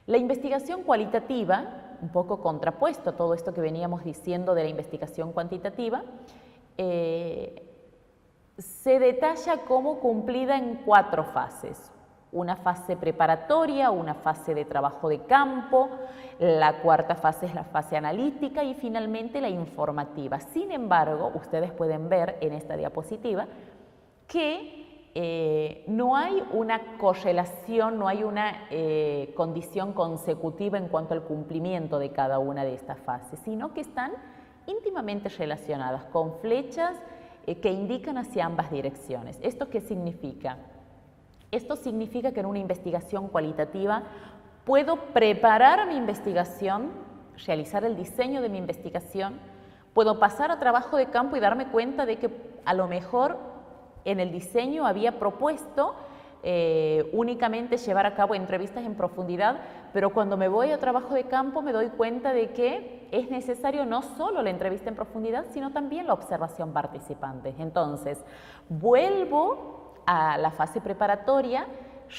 La investigación cualitativa, un poco contrapuesto a todo esto que veníamos diciendo de la investigación cuantitativa, se detalla como cumplida en 4 fases. Una fase preparatoria, una fase de trabajo de campo, la cuarta fase es la fase analítica y finalmente la informativa. Sin embargo, ustedes pueden ver en esta diapositiva que no hay una correlación, no hay una condición consecutiva en cuanto al cumplimiento de cada una de estas fases, sino que están íntimamente relacionadas con flechas que indican hacia ambas direcciones. ¿Esto qué significa? Esto significa que en una investigación cualitativa puedo preparar mi investigación, realizar el diseño de mi investigación, puedo pasar a trabajo de campo y darme cuenta de que a lo mejor en el diseño había propuesto únicamente llevar a cabo entrevistas en profundidad, pero cuando me voy a trabajo de campo me doy cuenta de que es necesario no solo la entrevista en profundidad, sino también la observación participante. Entonces, vuelvo a la fase preparatoria,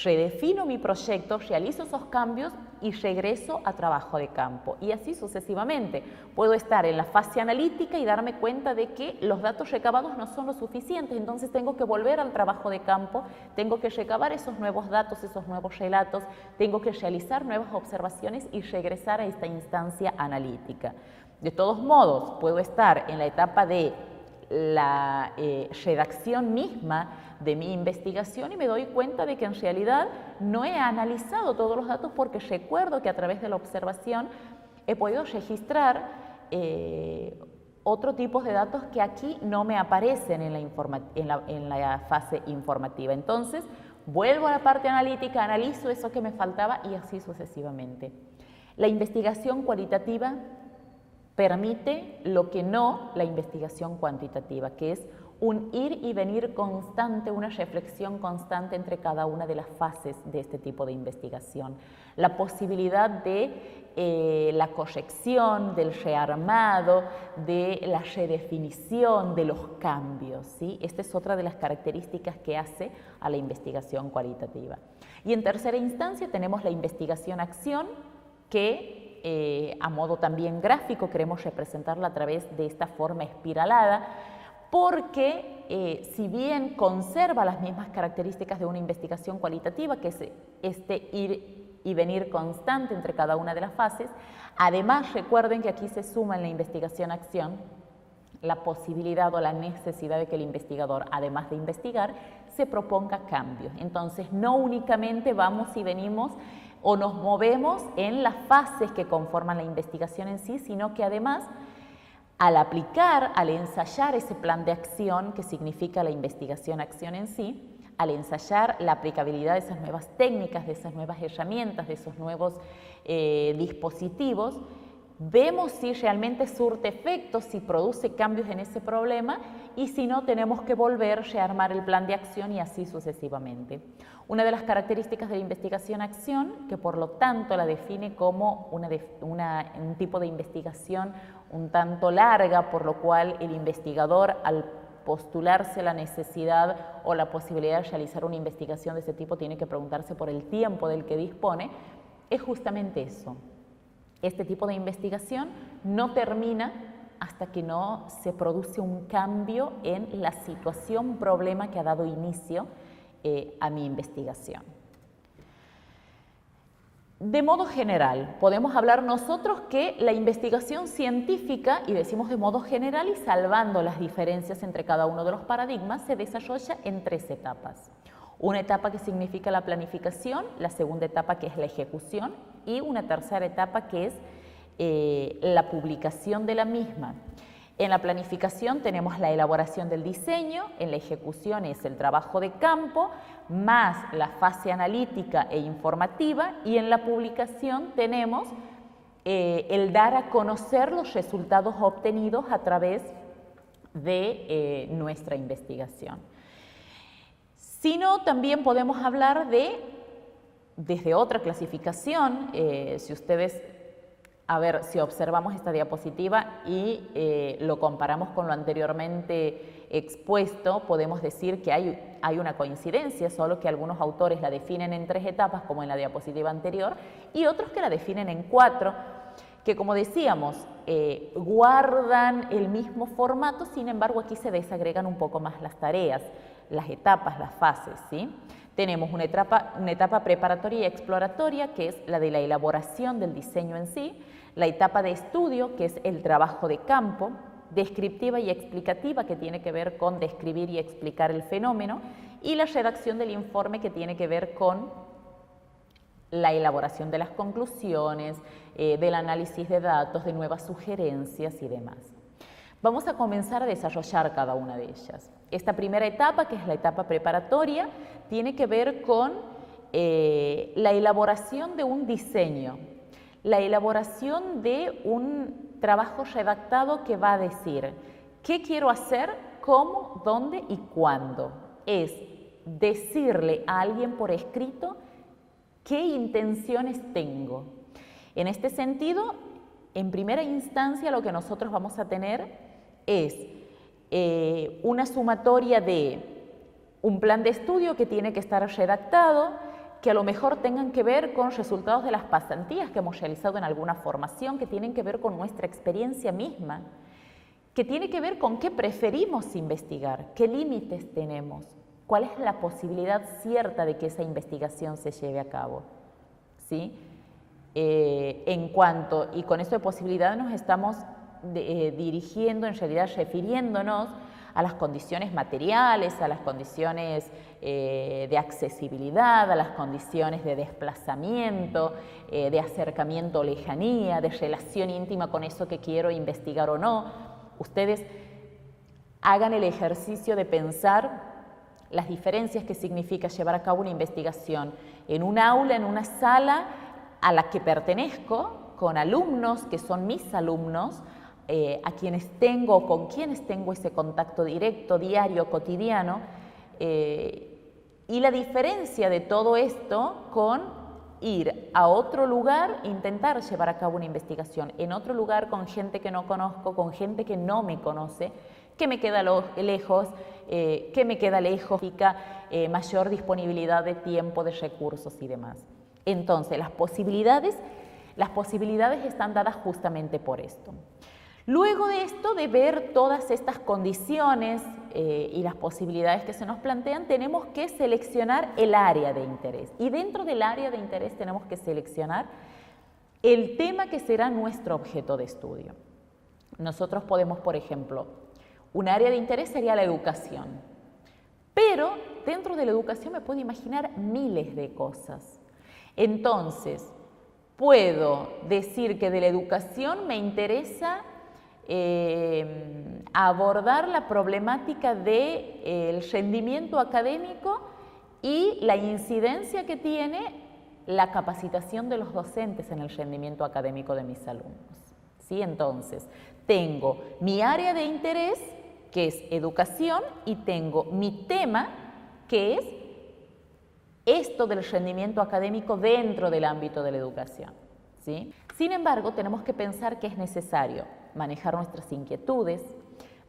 redefino mi proyecto, realizo esos cambios y regreso a trabajo de campo. Y así sucesivamente. Puedo estar en la fase analítica y darme cuenta de que los datos recabados no son lo suficientes, entonces tengo que volver al trabajo de campo, tengo que recabar esos nuevos datos, esos nuevos relatos, tengo que realizar nuevas observaciones y regresar a esta instancia analítica. De todos modos, puedo estar en la etapa de la redacción misma de mi investigación y me doy cuenta de que en realidad no he analizado todos los datos porque recuerdo que a través de la observación he podido registrar otro tipo de datos que aquí no me aparecen en la fase informativa. Entonces, vuelvo a la parte analítica, analizo eso que me faltaba y así sucesivamente. La investigación cualitativa permite lo que no la investigación cuantitativa, que es un ir y venir constante, una reflexión constante entre cada una de las fases de este tipo de investigación. La posibilidad de la corrección, del rearmado, de la redefinición, de los cambios, ¿sí? Esta es otra de las características que hace a la investigación cualitativa. Y en tercera instancia tenemos la investigación-acción, que a modo también gráfico queremos representarla a través de esta forma espiralada, porque si bien conserva las mismas características de una investigación cualitativa, que es este ir y venir constante entre cada una de las fases, además recuerden que aquí se suma en la investigación-acción la posibilidad o la necesidad de que el investigador, además de investigar, se proponga cambios. Entonces, no únicamente vamos y venimos o nos movemos en las fases que conforman la investigación en sí, sino que además, al aplicar, al ensayar ese plan de acción que significa la investigación-acción en sí, al ensayar la aplicabilidad de esas nuevas técnicas, de esas nuevas herramientas, de esos nuevos dispositivos, vemos si realmente surte efecto, si produce cambios en ese problema y si no, tenemos que volver a rearmar el plan de acción y así sucesivamente. Una de las características de la investigación-acción, que por lo tanto la define como un tipo de investigación un tanto larga, por lo cual el investigador al postularse la necesidad o la posibilidad de realizar una investigación de ese tipo tiene que preguntarse por el tiempo del que dispone, es justamente eso. Este tipo de investigación no termina hasta que no se produce un cambio en la situación, problema que ha dado inicio a mi investigación. De modo general, podemos hablar nosotros que la investigación científica, y decimos de modo general y salvando las diferencias entre cada uno de los paradigmas, se desarrolla en 3 etapas. Una etapa que significa la planificación, la segunda etapa que es la ejecución y una tercera etapa que es la publicación de la misma. En la planificación tenemos la elaboración del diseño, en la ejecución es el trabajo de campo, más la fase analítica e informativa, y en la publicación tenemos el dar a conocer los resultados obtenidos a través de nuestra investigación. Si no, también podemos hablar desde otra clasificación, si ustedes A ver, si observamos esta diapositiva y lo comparamos con lo anteriormente expuesto, podemos decir que hay una coincidencia, solo que algunos autores la definen en 3 etapas, como en la diapositiva anterior, y otros que la definen en 4, que como decíamos, guardan el mismo formato, sin embargo aquí se desagregan un poco más las tareas, las etapas, las fases, ¿sí? Tenemos una etapa preparatoria y exploratoria, que es la de la elaboración del diseño en sí, la etapa de estudio, que es el trabajo de campo, descriptiva y explicativa, que tiene que ver con describir y explicar el fenómeno, y la redacción del informe, que tiene que ver con la elaboración de las conclusiones, del análisis de datos, de nuevas sugerencias y demás. Vamos a comenzar a desarrollar cada una de ellas. Esta primera etapa, que es la etapa preparatoria, tiene que ver con la elaboración de un diseño, la elaboración de un trabajo redactado que va a decir qué quiero hacer, cómo, dónde y cuándo. Es decirle a alguien por escrito qué intenciones tengo. En este sentido, en primera instancia lo que nosotros vamos a tener es una sumatoria de un plan de estudio que tiene que estar redactado, que a lo mejor tengan que ver con resultados de las pasantías que hemos realizado en alguna formación, que tienen que ver con nuestra experiencia misma, que tiene que ver con qué preferimos investigar, qué límites tenemos, cuál es la posibilidad cierta de que esa investigación se lleve a cabo, ¿sí? En cuanto, y con eso de posibilidad nos estamos dirigiendo, en realidad refiriéndonos a las condiciones materiales, a las condiciones de accesibilidad, a las condiciones de desplazamiento, de acercamiento o lejanía, de relación íntima con eso que quiero investigar o no. Ustedes hagan el ejercicio de pensar las diferencias que significa llevar a cabo una investigación en un aula, en una sala a la que pertenezco, con alumnos que son mis alumnos, a quienes tengo, con quienes tengo ese contacto directo, diario, cotidiano, y la diferencia de todo esto con ir a otro lugar e intentar llevar a cabo una investigación en otro lugar con gente que no conozco, con gente que no me conoce, que me queda lejos, mayor disponibilidad de tiempo, de recursos y demás. Entonces, las posibilidades están dadas justamente por esto. Luego de esto, de ver todas estas condiciones y las posibilidades que se nos plantean, tenemos que seleccionar el área de interés. Y dentro del área de interés tenemos que seleccionar el tema que será nuestro objeto de estudio. Nosotros podemos, por ejemplo, un área de interés sería la educación, pero dentro de la educación me puedo imaginar miles de cosas. Entonces, puedo decir que de la educación me interesa abordar la problemática del rendimiento académico y la incidencia que tiene la capacitación de los docentes en el rendimiento académico de mis alumnos, ¿sí? Entonces, tengo mi área de interés, que es educación, y tengo mi tema, que es esto del rendimiento académico dentro del ámbito de la educación, ¿sí? Sin embargo, tenemos que pensar que es necesario manejar nuestras inquietudes,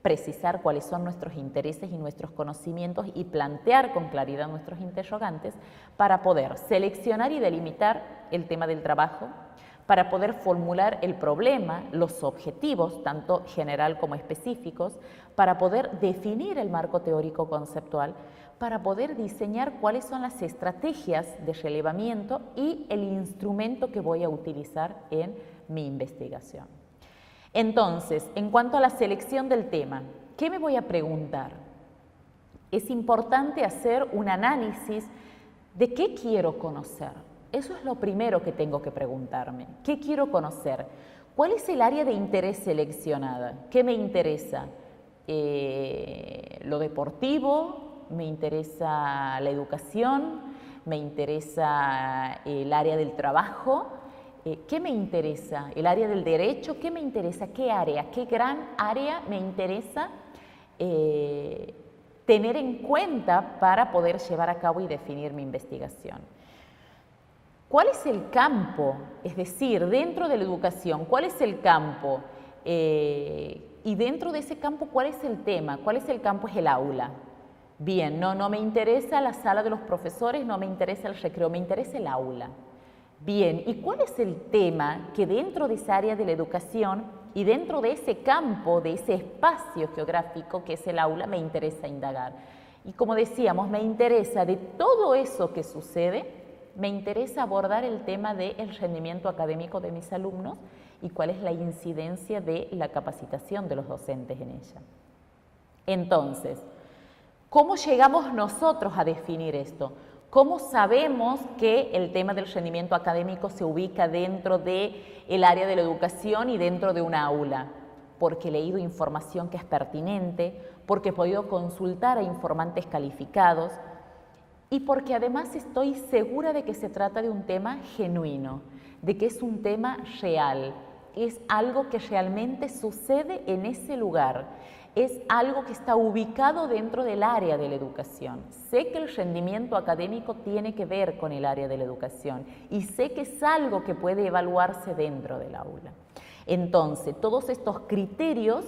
precisar cuáles son nuestros intereses y nuestros conocimientos y plantear con claridad nuestros interrogantes para poder seleccionar y delimitar el tema del trabajo, para poder formular el problema, los objetivos, tanto general como específicos, para poder definir el marco teórico conceptual, para poder diseñar cuáles son las estrategias de relevamiento y el instrumento que voy a utilizar en mi investigación. Entonces, en cuanto a la selección del tema, ¿qué me voy a preguntar? Es importante hacer un análisis de qué quiero conocer. Eso es lo primero que tengo que preguntarme. ¿Qué quiero conocer? ¿Cuál es el área de interés seleccionada? ¿Qué me interesa? ¿Lo deportivo? ¿Me interesa la educación? ¿Me interesa el área del trabajo? ¿Qué me interesa? ¿El área del derecho? ¿Qué me interesa? ¿Qué área? ¿Qué gran área me interesa tener en cuenta para poder llevar a cabo y definir mi investigación? ¿cuál es el campo? Es decir, dentro de la educación, ¿cuál es el campo? Y dentro de ese campo, ¿cuál es el tema? ¿Cuál es el campo? Es el aula. Bien, no me interesa la sala de los profesores, no me interesa el recreo, me interesa el aula. Bien, ¿y cuál es el tema que dentro de esa área de la educación y dentro de ese campo, de ese espacio geográfico que es el aula, me interesa indagar? Y como decíamos, me interesa de todo eso que sucede, me interesa abordar el tema del rendimiento académico de mis alumnos y cuál es la incidencia de la capacitación de los docentes en ella. Entonces, ¿cómo llegamos nosotros a definir esto? ¿Cómo sabemos que el tema del rendimiento académico se ubica dentro del área de la educación y dentro de una aula? Porque he leído información que es pertinente, porque he podido consultar a informantes calificados y porque además estoy segura de que se trata de un tema genuino, de que es un tema real, es algo que realmente sucede en ese lugar. Es algo que está ubicado dentro del área de la educación. Sé que el rendimiento académico tiene que ver con el área de la educación y sé que es algo que puede evaluarse dentro del aula. Entonces, todos estos criterios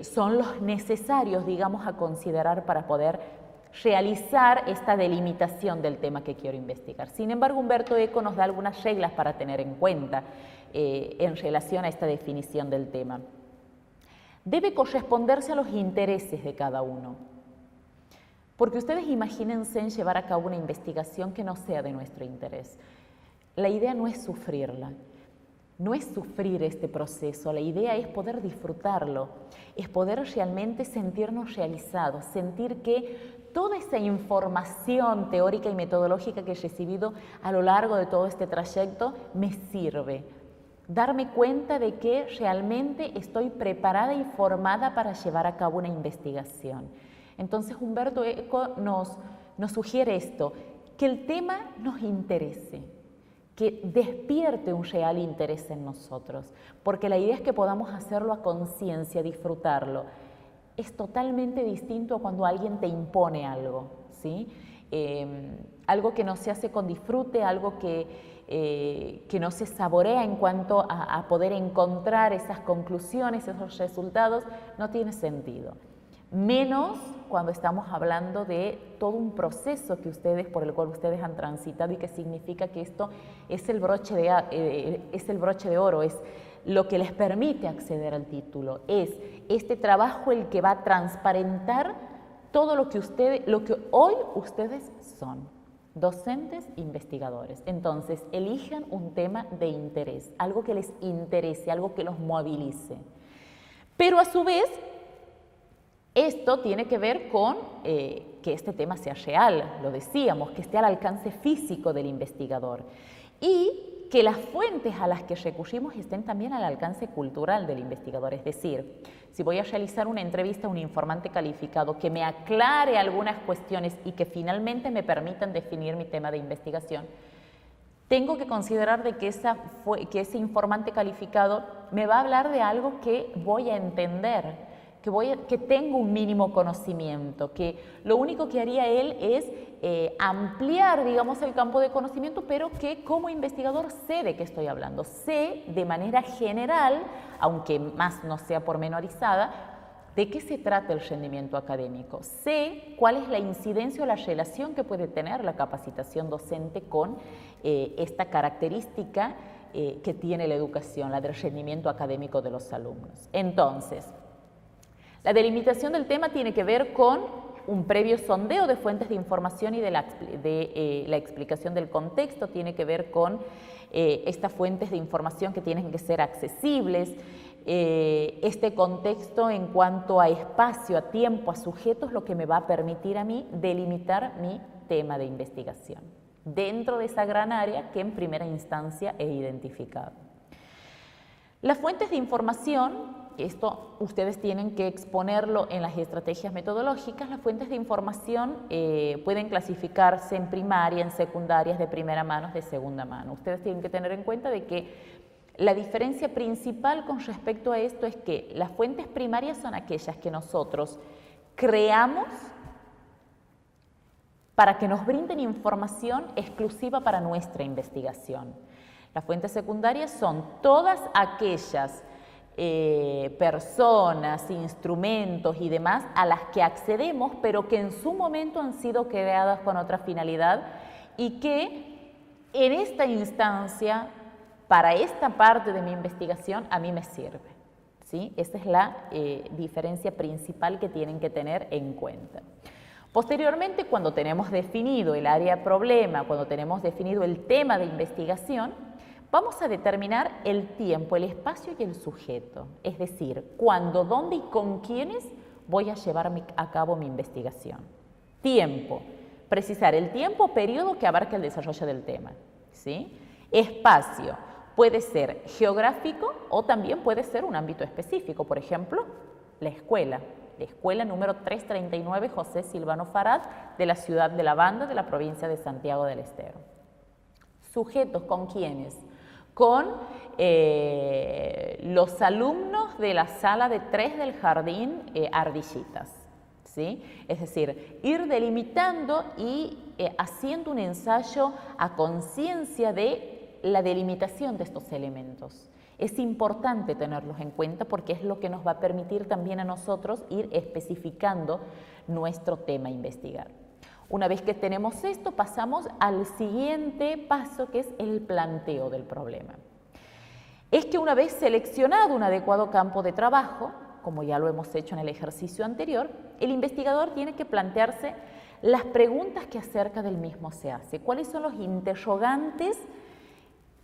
son los necesarios, digamos, a considerar para poder realizar esta delimitación del tema que quiero investigar. Sin embargo, Humberto Eco nos da algunas reglas para tener en cuenta en relación a esta definición del tema. Debe corresponderse a los intereses de cada uno. Porque ustedes imagínense en llevar a cabo una investigación que no sea de nuestro interés. La idea no es sufrirla, no es sufrir este proceso, la idea es poder disfrutarlo, es poder realmente sentirnos realizados, sentir que toda esa información teórica y metodológica que he recibido a lo largo de todo este trayecto me sirve. Darme cuenta de que realmente estoy preparada y formada para llevar a cabo una investigación. Entonces Humberto Eco nos sugiere esto, que el tema nos interese, que despierte un real interés en nosotros, porque la idea es que podamos hacerlo a conciencia, disfrutarlo. Es totalmente distinto a cuando alguien te impone algo, ¿sí? Algo que no se hace con disfrute, algo que no se saborea en cuanto a poder encontrar esas conclusiones, esos resultados, no tiene sentido. Menos cuando estamos hablando de todo un proceso por el cual ustedes han transitado y que significa que esto es el broche de oro, es lo que les permite acceder al título, es este trabajo el que va a transparentar todo lo que hoy ustedes son. Docentes, investigadores. Entonces, elijan un tema de interés, algo que les interese, algo que los movilice. Pero a su vez, esto tiene que ver con que este tema sea real, lo decíamos, que esté al alcance físico del investigador y que las fuentes a las que recurrimos estén también al alcance cultural del investigador. Es decir, si voy a realizar una entrevista a un informante calificado que me aclare algunas cuestiones y que finalmente me permitan definir mi tema de investigación, tengo que considerar de que ese informante calificado me va a hablar de algo que voy a entender, que tengo un mínimo conocimiento, que lo único que haría él es ampliar, digamos, el campo de conocimiento, pero que como investigador sé de qué estoy hablando, sé de manera general, aunque más no sea pormenorizada, de qué se trata el rendimiento académico, sé cuál es la incidencia o la relación que puede tener la capacitación docente con esta característica que tiene la educación, la del rendimiento académico de los alumnos. Entonces, la delimitación del tema tiene que ver con un previo sondeo de fuentes de información y de la explicación del contexto, tiene que ver con estas fuentes de información que tienen que ser accesibles, este contexto en cuanto a espacio, a tiempo, a sujetos, lo que me va a permitir a mí delimitar mi tema de investigación dentro de esa gran área que en primera instancia he identificado. Las fuentes de información, esto ustedes tienen que exponerlo en las estrategias metodológicas, las fuentes de información pueden clasificarse en primaria, en secundarias, de primera mano, de segunda mano. Ustedes tienen que tener en cuenta de que la diferencia principal con respecto a esto es que las fuentes primarias son aquellas que nosotros creamos para que nos brinden información exclusiva para nuestra investigación. Las fuentes secundarias son todas aquellas personas, instrumentos y demás a las que accedemos, pero que en su momento han sido creadas con otra finalidad y que en esta instancia, para esta parte de mi investigación, a mí me sirve, ¿sí? Esa es la diferencia principal que tienen que tener en cuenta. Posteriormente, cuando tenemos definido el área problema, cuando tenemos definido el tema de investigación, vamos a determinar el tiempo, el espacio y el sujeto, es decir, cuándo, dónde y con quiénes voy a llevar a cabo mi investigación. Tiempo, precisar el tiempo o periodo que abarca el desarrollo del tema, ¿sí? Espacio, puede ser geográfico o también puede ser un ámbito específico, por ejemplo, la escuela número 339 José Silvano Farad de la ciudad de La Banda, de la provincia de Santiago del Estero. Sujetos, ¿con quiénes? Con los alumnos de la sala de 3 del jardín Ardillitas, ¿sí? Es decir, ir delimitando y haciendo un ensayo a conciencia de la delimitación de estos elementos. Es importante tenerlos en cuenta porque es lo que nos va a permitir también a nosotros ir especificando nuestro tema a investigar. Una vez que tenemos esto, pasamos al siguiente paso, que es el planteo del problema. Es que una vez seleccionado un adecuado campo de trabajo, como ya lo hemos hecho en el ejercicio anterior, el investigador tiene que plantearse las preguntas que acerca del mismo se hace. ¿Cuáles son los interrogantes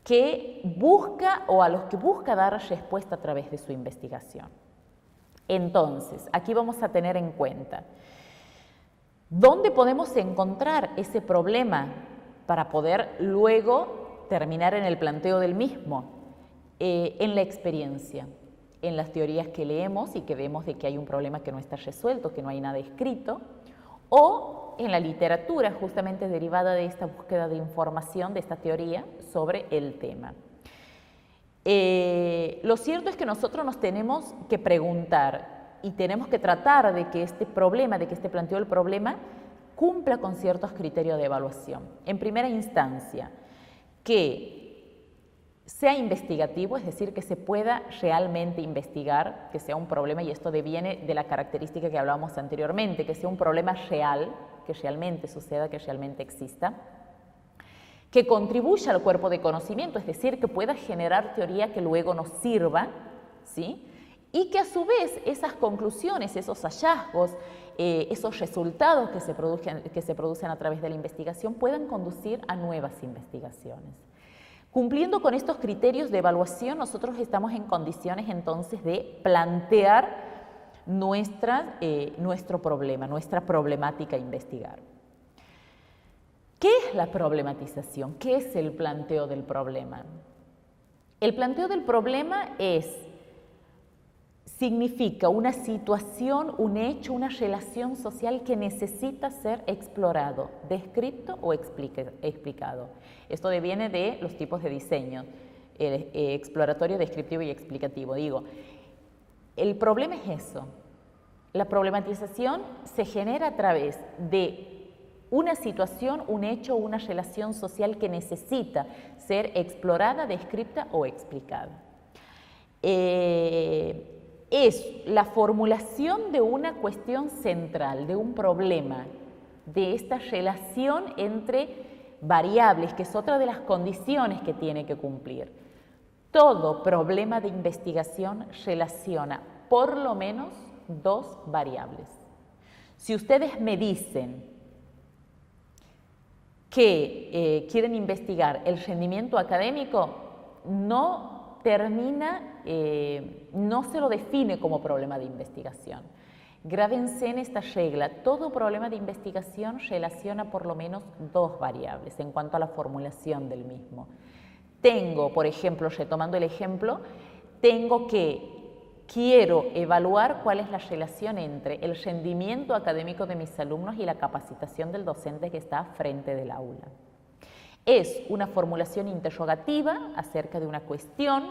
que busca o a los que busca dar respuesta a través de su investigación? Entonces, aquí vamos a tener en cuenta ¿dónde podemos encontrar ese problema para poder luego terminar en el planteo del mismo? En la experiencia, en las teorías que leemos y que vemos de que hay un problema que no está resuelto, que no hay nada escrito, o en la literatura justamente derivada de esta búsqueda de información, de esta teoría sobre el tema. Lo cierto es que nosotros nos tenemos que preguntar y tenemos que tratar de que este problema, de que este planteo del problema cumpla con ciertos criterios de evaluación. En primera instancia, que sea investigativo, es decir, que se pueda realmente investigar, que sea un problema, y esto deviene de la característica que hablábamos anteriormente, que sea un problema real, que realmente suceda, que realmente exista, que contribuya al cuerpo de conocimiento, es decir, que pueda generar teoría que luego nos sirva, ¿sí? Y que a su vez esas conclusiones, esos hallazgos, esos resultados que se producen a través de la investigación puedan conducir a nuevas investigaciones. Cumpliendo con estos criterios de evaluación, nosotros estamos en condiciones entonces de plantear nuestro problema, nuestra problemática a investigar. ¿Qué es la problematización? ¿Qué es el planteo del problema? El planteo del problema significa una situación, un hecho, una relación social que necesita ser explorado, descrito o explicado. Esto deviene de los tipos de diseño, exploratorio, descriptivo y explicativo. Digo, el problema es eso. La problematización se genera a través de una situación, un hecho, una relación social que necesita ser explorada, descrita o explicada. Es la formulación de una cuestión central, de un problema, de esta relación entre variables, que es otra de las condiciones que tiene que cumplir. Todo problema de investigación relaciona por lo menos dos variables. Si ustedes me dicen que quieren investigar el rendimiento académico, no se lo define como problema de investigación. Grábense en esta regla, todo problema de investigación relaciona por lo menos dos variables en cuanto a la formulación del mismo. Tengo, por ejemplo, retomando el ejemplo, quiero evaluar cuál es la relación entre el rendimiento académico de mis alumnos y la capacitación del docente que está frente del aula. Es una formulación interrogativa acerca de una cuestión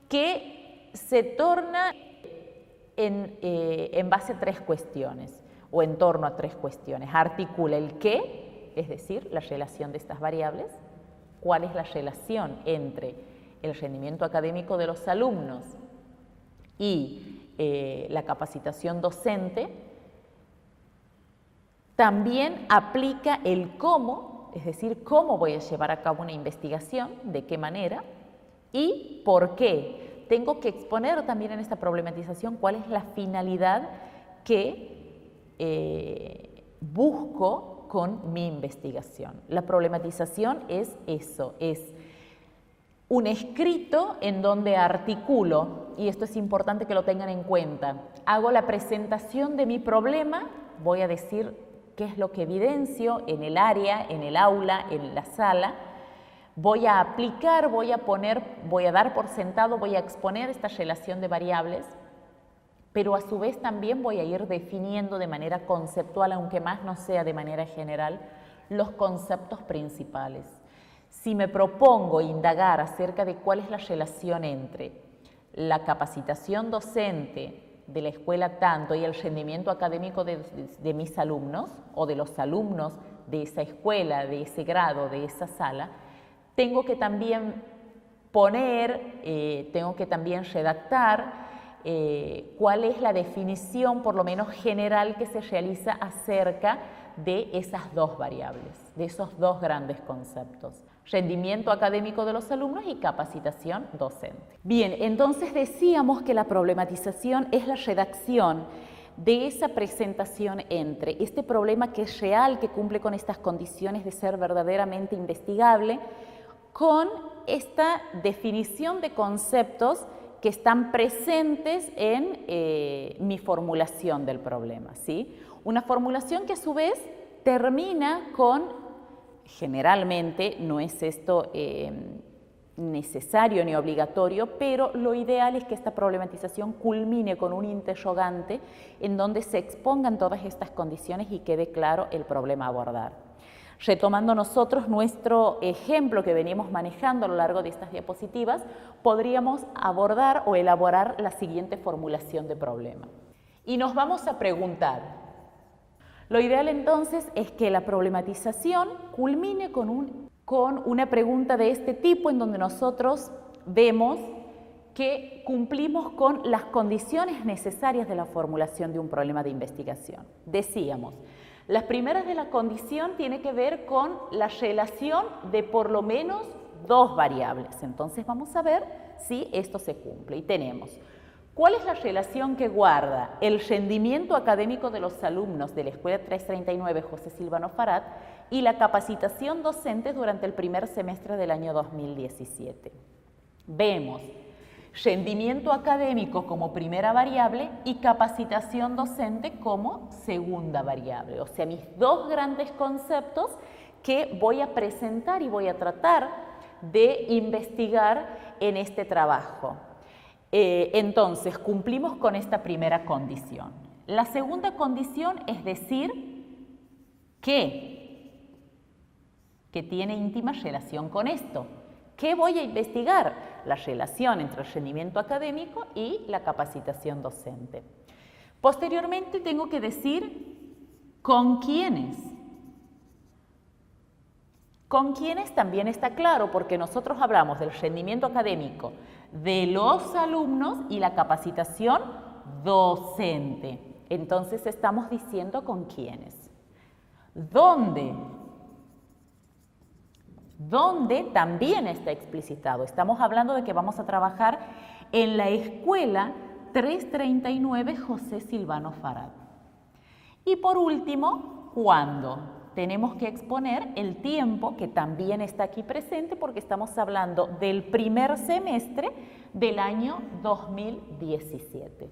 que se torna en base a tres cuestiones. o en torno a 3 cuestiones. Articula el qué, es decir, la relación de estas variables, cuál es la relación entre el rendimiento académico de los alumnos y la capacitación docente. También aplica el cómo, es decir, cómo voy a llevar a cabo una investigación, de qué manera y por qué. Tengo que exponer también en esta problematización cuál es la finalidad que busco con mi investigación. La problematización es eso, es un escrito en donde articulo, y esto es importante que lo tengan en cuenta, hago la presentación de mi problema, voy a decir qué es lo que evidencio en el área, en el aula, en la sala, voy a aplicar, voy a dar por sentado, voy a exponer esta relación de variables, pero a su vez también voy a ir definiendo de manera conceptual, aunque más no sea de manera general, los conceptos principales. Si me propongo indagar acerca de cuál es la relación entre la capacitación docente de la escuela tanto y el rendimiento académico de mis alumnos o de los alumnos de esa escuela, de ese grado, de esa sala, tengo que también tengo que también redactar cuál es la definición, por lo menos general, que se realiza acerca de esas 2 variables, de esos 2 grandes conceptos: rendimiento académico de los alumnos y capacitación docente. Bien, entonces decíamos que la problematización es la redacción de esa presentación entre este problema que es real, que cumple con estas condiciones de ser verdaderamente investigable, con esta definición de conceptos que están presentes en mi formulación del problema, ¿sí? Una formulación que a su vez termina con, generalmente no es esto necesario ni obligatorio, pero lo ideal es que esta problematización culmine con un interrogante en donde se expongan todas estas condiciones y quede claro el problema a abordar. Retomando nosotros nuestro ejemplo que venimos manejando a lo largo de estas diapositivas, podríamos abordar o elaborar la siguiente formulación de problema. Y nos vamos a preguntar, lo ideal entonces es que la problematización culmine con una pregunta de este tipo, en donde nosotros vemos que cumplimos con las condiciones necesarias de la formulación de un problema de investigación. Decíamos, las primeras de la condición tiene que ver con la relación de por lo menos 2 variables. Entonces vamos a ver si esto se cumple. Y tenemos, ¿cuál es la relación que guarda el rendimiento académico de los alumnos de la Escuela 339 José Silvano Farad y la capacitación docente durante el primer semestre del año 2017? Vemos rendimiento académico como primera variable y capacitación docente como segunda variable. O sea, mis 2 grandes conceptos que voy a presentar y voy a tratar de investigar en este trabajo. Entonces, cumplimos con esta primera condición. La segunda condición es decir que tiene íntima relación con esto. ¿Qué voy a investigar? La relación entre el rendimiento académico y la capacitación docente. Posteriormente tengo que decir con quiénes. Con quiénes también está claro, porque nosotros hablamos del rendimiento académico de los alumnos y la capacitación docente. Entonces estamos diciendo con quiénes. ¿Dónde? Donde también está explicitado. Estamos hablando de que vamos a trabajar en la Escuela 339 José Silvano Farad. Y por último, ¿cuándo? Tenemos que exponer el tiempo, que también está aquí presente, porque estamos hablando del primer semestre del año 2017.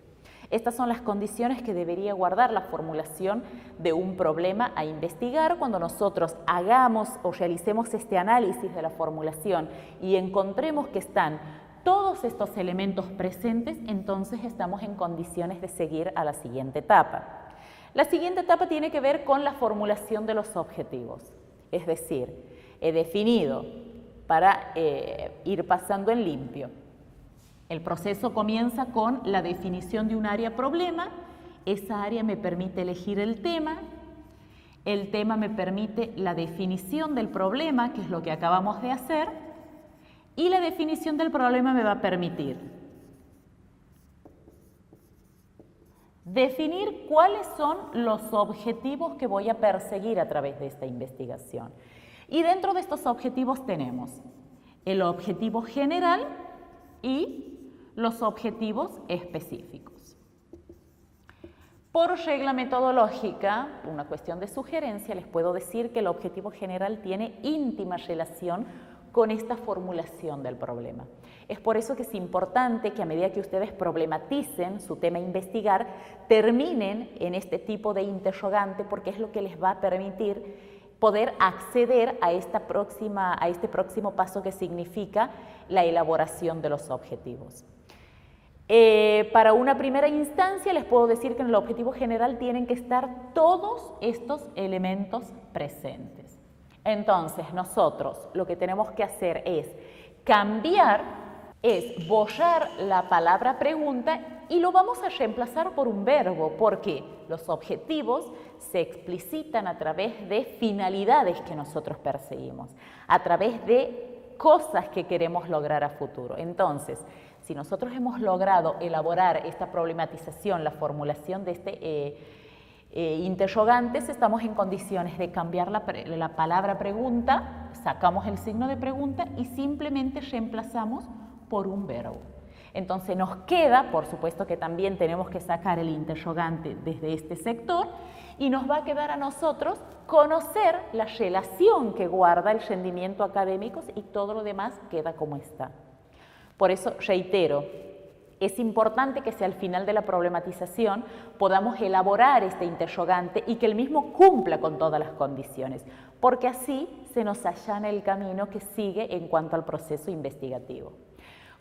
Estas son las condiciones que debería guardar la formulación de un problema a investigar. Cuando nosotros hagamos o realicemos este análisis de la formulación y encontremos que están todos estos elementos presentes, entonces estamos en condiciones de seguir a la siguiente etapa. La siguiente etapa tiene que ver con la formulación de los objetivos. Es decir, he definido, para ir pasando en limpio, el proceso comienza con la definición de un área problema, Esa área me permite elegir el tema me permite la definición del problema, que es lo que acabamos de hacer, y la definición del problema me va a permitir definir cuáles son los objetivos que voy a perseguir a través de esta investigación. Y dentro de estos objetivos tenemos el objetivo general y los objetivos específicos. Por regla metodológica, una cuestión de sugerencia, les puedo decir que el objetivo general tiene íntima relación con esta formulación del problema. Es por eso que es importante que a medida que ustedes problematicen su tema a investigar, terminen en este tipo de interrogante, porque es lo que les va a permitir poder acceder a este próximo paso que significa la elaboración de los objetivos. Para una primera instancia les puedo decir que en el objetivo general tienen que estar todos estos elementos presentes. Entonces nosotros lo que tenemos que hacer es borrar la palabra pregunta y lo vamos a reemplazar por un verbo, porque los objetivos se explicitan a través de finalidades que nosotros perseguimos, a través de cosas que queremos lograr a futuro. Entonces, si nosotros hemos logrado elaborar esta problematización, la formulación de interrogantes, estamos en condiciones de cambiar la palabra pregunta, sacamos el signo de pregunta y simplemente reemplazamos por un verbo. Entonces nos queda, por supuesto que también tenemos que sacar el interrogante desde este sector y nos va a quedar a nosotros conocer la relación que guarda el rendimiento académico y todo lo demás queda como está. Por eso, reitero, es importante que si al final de la problematización podamos elaborar este interrogante y que el mismo cumpla con todas las condiciones, porque así se nos allana el camino que sigue en cuanto al proceso investigativo.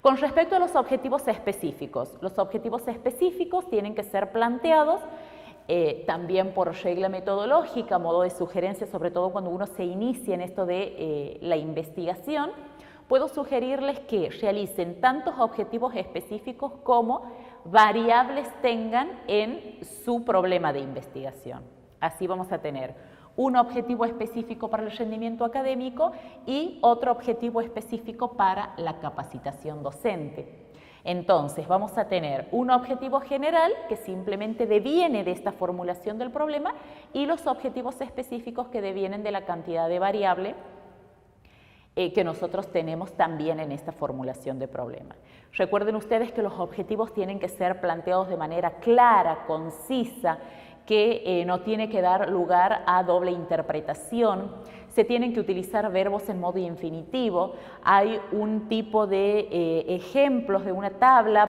Con respecto a los objetivos específicos tienen que ser planteados también por regla metodológica, modo de sugerencia, sobre todo cuando uno se inicia en esto de la investigación. Puedo sugerirles que realicen tantos objetivos específicos como variables tengan en su problema de investigación. Así vamos a tener un objetivo específico para el rendimiento académico y otro objetivo específico para la capacitación docente. Entonces, vamos a tener un objetivo general que simplemente deviene de esta formulación del problema y los objetivos específicos que devienen de la cantidad de variable que nosotros tenemos también en esta formulación de problema. Recuerden ustedes que los objetivos tienen que ser planteados de manera clara, concisa, que no tiene que dar lugar a doble interpretación. Se tienen que utilizar verbos en modo infinitivo. Hay un tipo de ejemplos de una tabla